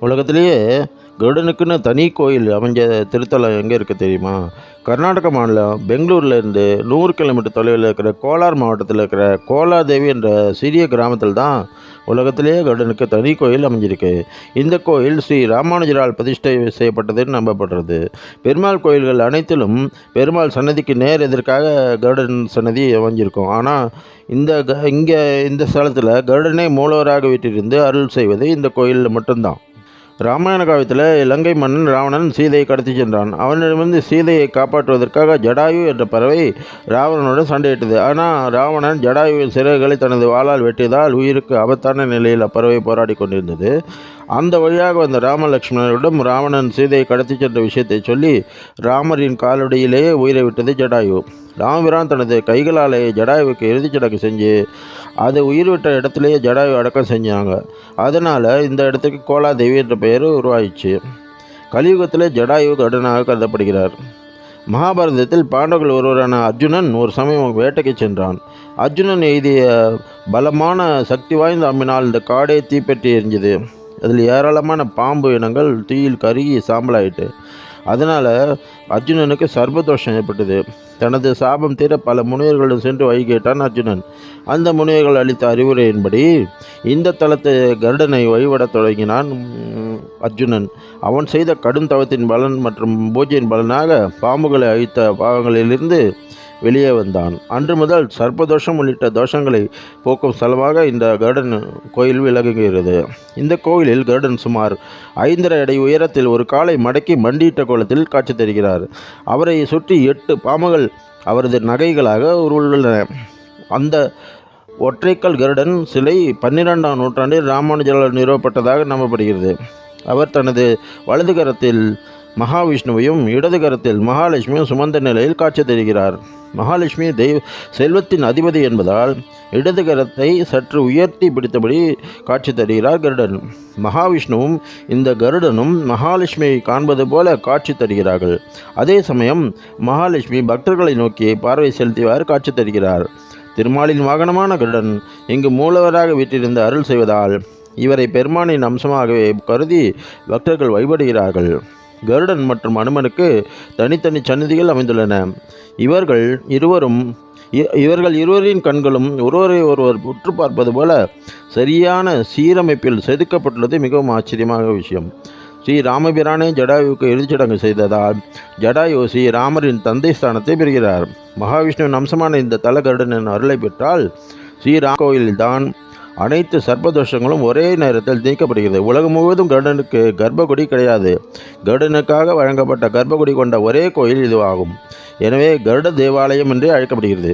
உலகத்திலேயே கருடனுக்குன்னு தனி கோயில் அமைஞ்ச திருத்தலம் எங்கே இருக்குது தெரியுமா? கர்நாடக மாநிலம் பெங்களூர்லேருந்து 100 கிலோமீட்டர் தொலைவில் இருக்கிற கோலார் மாவட்டத்தில் இருக்கிற கோலாதேவி என்ற சிறிய கிராமத்தில் தான் உலகத்திலேயே கருடனுக்கு தனி கோயில் அமைஞ்சிருக்கு. இந்த கோயில் ஸ்ரீ ராமானுஜரால் பிரதிஷ்டை செய்யப்பட்டதுன்னு நம்பப்படுறது. பெருமாள் கோயில்கள் அனைத்திலும் பெருமாள் சன்னதிக்கு நேர் எதிர்க்காக கருடன் சன்னதி அமைஞ்சிருக்கும். ஆனால் இங்கே இந்த ஸ்தலத்தில் கருடனே மூலவராக வீட்டிலிருந்து அருள் செய்வது இந்த கோயிலில் மட்டும்தான். ராமாயண காவியத்தில் இலங்கை மன்னன் ராவணன் சீதையை கடத்தி சென்றான். அவனிடமிருந்து சீதையை காப்பாற்றுவதற்காக ஜடாயு என்ற பறவை ராவணனுடன் சண்டையிட்டது. ஆனால் ராவணன் ஜடாயுவின் சிறகுகளை தனது வாளால் வெட்டியதால் உயிருக்கு ஆபத்தான நிலையில் அப்பறவை போராடி கொண்டிருந்தது. அந்த வழியாக வந்த ராமலட்சுமணரிடம் ராவணன் சீதையை கடத்தி சென்ற விஷயத்தை சொல்லி ராமரின் காலடியிலேயே உயிரை விட்டது ஜடாயு. ராமபிரான் தனது கைகளாலே ஜடாயுவுக்கு இறுதிச் சடங்கு செஞ்சு அது உயிர் விட்ட இடத்துலையே ஜடாயு அடக்கம் செஞ்சாங்க. அதனால் இந்த இடத்துக்கு கோலாதேவி என்ற பெயர் உருவாயிடுச்சு. கலியுகத்தில் ஜடாயு கருடனாக கருதப்படுகிறார். மகாபாரதத்தில் பாண்டவர்கள் ஒருவரான அர்ஜுனன் ஒரு சமயம் வேட்டைக்கு சென்றான். அர்ஜுனன் எய்திய பலமான சக்தி வாய்ந்த அம்பினால் இந்த காடே தீப்பற்றி எரிஞ்சுது. அதில் ஏராளமான பாம்பு இனங்கள் தீயில் கருகி சாம்பலாயிட்டு. அதனால் அர்ஜுனனுக்கு சர்ப்பதோஷம் ஏற்பட்டது. தனது சாபம் தீர பல முனிவர்களிடம் சென்று வழி கேட்டான் அர்ஜுனன். அந்த முனிவர்கள் அளித்த அறிவுரையின்படி இந்த தலத்தை கருடனை வழிபடத் தொடங்கினான் அர்ஜுனன். அவன் செய்த கடும் தவத்தின் பலன் மற்றும் பூஜையின் பலனாக பாம்புகளை அழித்த பாவங்களிலிருந்து வெளியே வந்தான். அன்று முதல் சர்ப்பதோஷம் உள்ளிட்ட தோஷங்களை போக்கும் ஸ்தலமாக இந்த கருடன் கோயில் விளங்குகிறது. இந்த கோயிலில் கருடன் சுமார் 5.5 அடி உயரத்தில் ஒரு காலை மடக்கி மண்டியிட்ட கோலத்தில் காட்சி தருகிறார். அவரை சுற்றி 8 பாம்புகள் அவரது நகைகளாக உள்ளன. அந்த ஒற்றைக்கல் கருடன் சிலை 12ஆம் நூற்றாண்டில் ராமானுஜரால் நிறுவப்பட்டதாக நம்பப்படுகிறது. அவர் தனது வலது கரத்தில் மகாவிஷ்ணுவையும் இடது கரத்தில் மகாலட்சுமியும் சுமந்த நிலையில் காட்சி தருகிறார். மகாலட்சுமி செல்வத்தின் அதிபதி என்பதால் இடது கரத்தை சற்று உயர்த்தி பிடித்தபடி காட்சி தருகிறார் கருடன். மகாவிஷ்ணுவும் இந்த கருடனும் மகாலட்சுமியை காண்பது போல காட்சி தருகிறார்கள். அதே சமயம் மகாலட்சுமி பக்தர்களை நோக்கி பார்வை செலுத்தியவாறு காட்சி தருகிறார். திருமாலின் வாகனமான கருடன் இங்கு மூலவராக வீட்டிலிருந்து அருள் செய்வதால் இவரை பெருமானின் அம்சமாகவே கருதி பக்தர்கள் வழிபடுகிறார்கள். கருடன் மற்றும் அனுமனுக்கு தனித்தனி சன்னதிகள் அமைந்துள்ளன. இவர்கள் இருவரின் கண்களும் ஒருவரை ஒருவர் உற்று பார்ப்பது போல சரியான சீரமைப்பில் செதுக்கப்பட்டுள்ளது மிகவும் ஆச்சரியமான விஷயம். ஸ்ரீ ராமபிரானே ஜடாயுவுக்கு இறுதிச்சடங்கு செய்ததால் ஜடாயு ஸ்ரீ ராமரின் தந்தை ஸ்தானத்தை பெறுகிறார். மகாவிஷ்ணுவின் அம்சமான இந்த தல கருடனின் அருளை பெற்றால் ஸ்ரீராம் கோயில்தான் அனைத்து சர்ப்பதோஷங்களும் ஒரே நேரத்தில் நீக்கப்படுகிறது. உலகம் முழுவதும் கருடனுக்கு கர்ப்பகுடி கிடையாது. கருடனுக்காக வழங்கப்பட்ட கர்ப்பகுடி கொண்ட ஒரே கோயில் இதுவாகும். எனவே கருட தேவாலயம் என்றே அழைக்கப்படுகிறது.